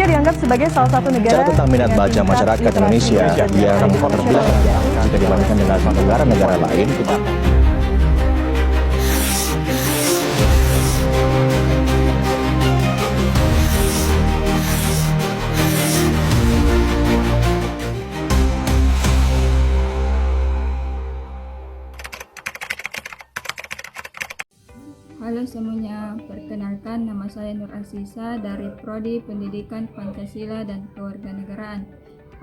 Indonesia dianggap sebagai salah satu negara tentang minat baca masyarakat Indonesia yang terbelakang jika dibandingkan dengan negara-negara lain. Halo semuanya, perkenalkan nama saya Nur Asisa dari Prodi Pendidikan Pancasila dan Kewarganegaraan.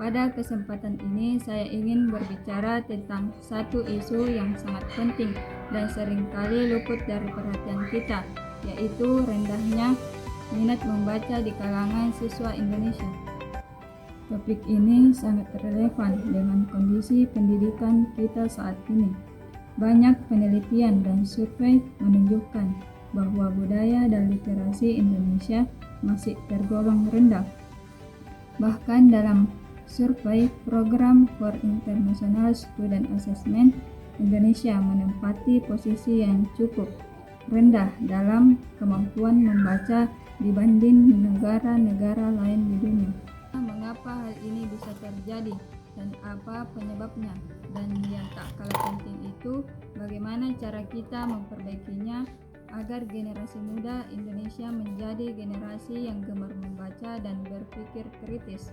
Pada kesempatan ini saya ingin berbicara tentang satu isu yang sangat penting dan seringkali luput dari perhatian kita, yaitu rendahnya minat membaca di kalangan siswa Indonesia. Topik ini sangat relevan dengan kondisi pendidikan kita saat ini. Banyak penelitian dan survei menunjukkan bahwa budaya dan literasi Indonesia masih tergolong rendah. Bahkan dalam survei Program for International Student Assessment, Indonesia menempati posisi yang cukup rendah dalam kemampuan membaca dibanding negara-negara lain di dunia. Mengapa hal ini bisa terjadi dan apa penyebabnya? Dan yang tak kalah penting itu, bagaimana cara kita memperbaikinya agar generasi muda Indonesia menjadi generasi yang gemar membaca dan berpikir kritis.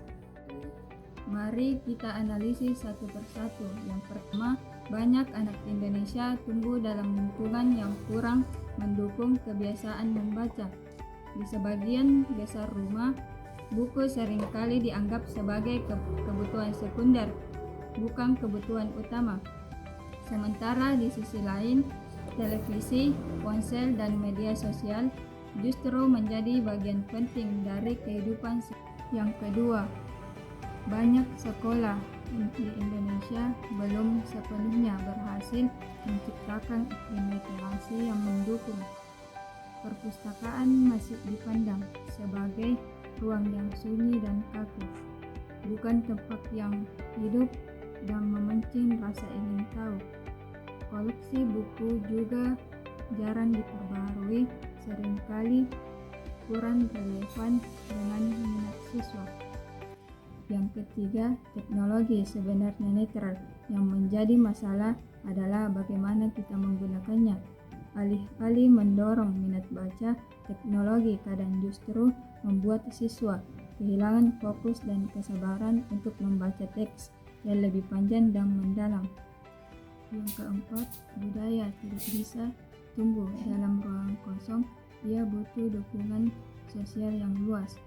Mari kita analisis satu persatu. Yang pertama, banyak anak Indonesia tumbuh dalam lingkungan yang kurang mendukung kebiasaan membaca. Di sebagian besar rumah, buku seringkali dianggap sebagai kebutuhan sekunder, bukan kebutuhan utama. Sementara di sisi lain, televisi, ponsel, dan media sosial justru menjadi bagian penting dari kehidupan. Yang kedua, banyak sekolah di Indonesia belum sepenuhnya berhasil menciptakan iklim literasi yang mendukung. Perpustakaan masih dipandang sebagai ruang yang sunyi dan kaku, bukan tempat yang hidup dan memancing rasa ingin tahu. Koleksi buku juga jarang diperbarui, seringkali kurang relevan dengan minat siswa. Yang ketiga, teknologi sebenarnya netral. Yang menjadi masalah adalah bagaimana kita menggunakannya. Alih-alih mendorong minat baca, teknologi kadang justru membuat siswa kehilangan fokus dan kesabaran untuk membaca teks yang lebih panjang dan mendalam. Yang keempat, budaya tidak bisa tumbuh dalam ruang kosong, ia butuh dukungan sosial yang luas.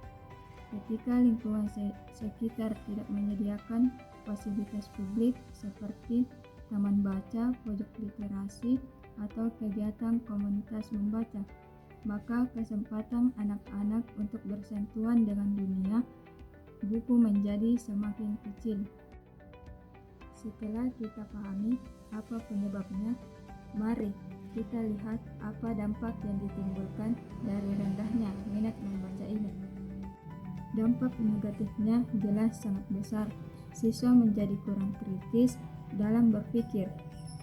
Ketika lingkungan sekitar tidak menyediakan fasilitas publik seperti taman baca, pojok literasi, atau kegiatan komunitas membaca, maka kesempatan anak-anak untuk bersentuhan dengan dunia buku menjadi semakin kecil. Setelah kita pahami apa penyebabnya, mari kita lihat apa dampak yang ditimbulkan dari rendahnya minat membaca ini. Dampak negatifnya jelas sangat besar. Siswa menjadi kurang kritis dalam berpikir,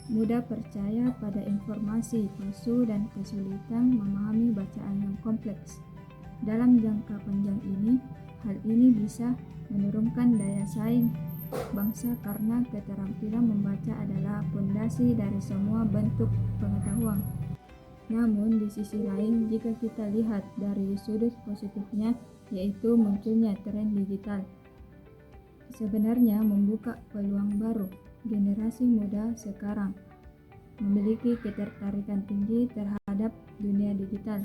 mudah percaya pada informasi palsu dan kesulitan memahami bacaan yang kompleks. Dalam jangka panjang ini, hal ini bisa menurunkan daya saing bangsa karena keterampilan membaca adalah fondasi dari semua bentuk pengetahuan. Namun di sisi lain, jika kita lihat dari sudut positifnya, yaitu munculnya tren digital, sebenarnya membuka peluang baru. Generasi muda sekarang memiliki ketertarikan tinggi terhadap dunia digital.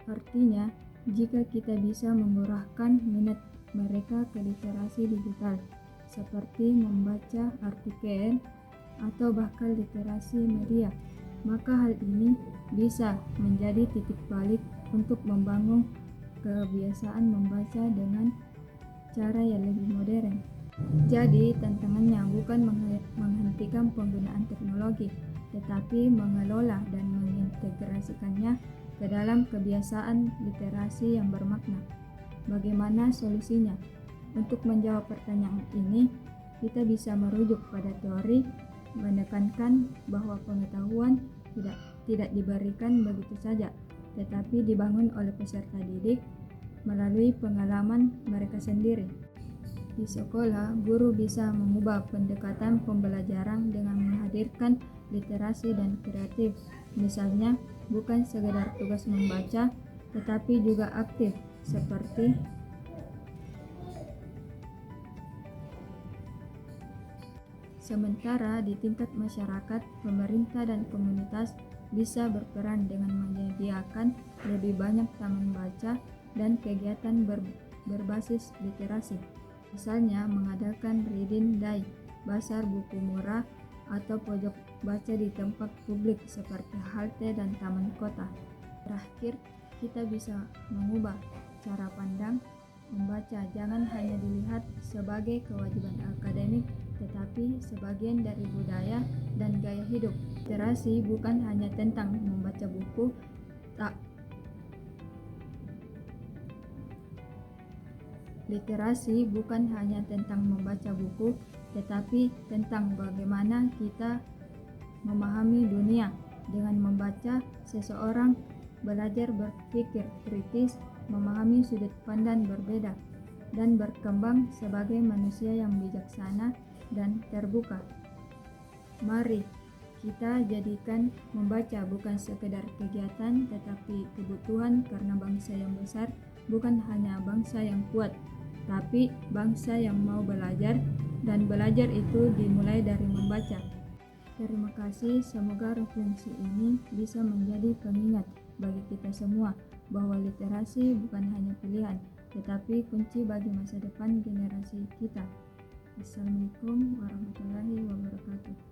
Artinya, jika kita bisa mengarahkan minat mereka ke literasi digital, seperti membaca artikel atau bahkan literasi media, maka hal ini bisa menjadi titik balik untuk membangun kebiasaan membaca dengan cara yang lebih modern. Jadi tantangannya bukan menghentikan penggunaan teknologi, tetapi mengelola dan mengintegrasikannya ke dalam kebiasaan literasi yang bermakna. Bagaimana solusinya? Untuk menjawab pertanyaan ini, kita bisa merujuk pada teori menekankan bahwa pengetahuan tidak diberikan begitu saja, tetapi dibangun oleh peserta didik melalui pengalaman mereka sendiri. Di sekolah, guru bisa mengubah pendekatan pembelajaran dengan menghadirkan literasi dan kreatif. Misalnya, bukan sekedar tugas membaca, tetapi juga aktif, seperti sementara di tingkat masyarakat, pemerintah dan komunitas bisa berperan dengan menyediakan lebih banyak taman baca dan kegiatan berbasis literasi. Misalnya mengadakan reading day, bazar buku murah, atau pojok baca di tempat publik seperti halte dan taman kota. Terakhir, kita bisa mengubah cara pandang membaca, jangan hanya dilihat sebagai kewajiban akademik, tetapi sebagian dari budaya dan gaya hidup. Literasi bukan hanya tentang membaca buku, Literasi bukan hanya tentang membaca buku, tetapi tentang bagaimana kita memahami dunia. Dengan membaca, seseorang belajar berpikir kritis, memahami sudut pandang berbeda, dan berkembang sebagai manusia yang bijaksana dan terbuka. Mari kita jadikan membaca bukan sekedar kegiatan, tetapi kebutuhan, karena bangsa yang besar bukan hanya bangsa yang kuat, tapi bangsa yang mau belajar, dan belajar itu dimulai dari membaca. Terima kasih, semoga refleksi ini bisa menjadi pengingat bagi kita semua bahwa literasi bukan hanya pilihan, tetapi kunci bagi masa depan generasi kita. Assalamualaikum warahmatullahi wabarakatuh.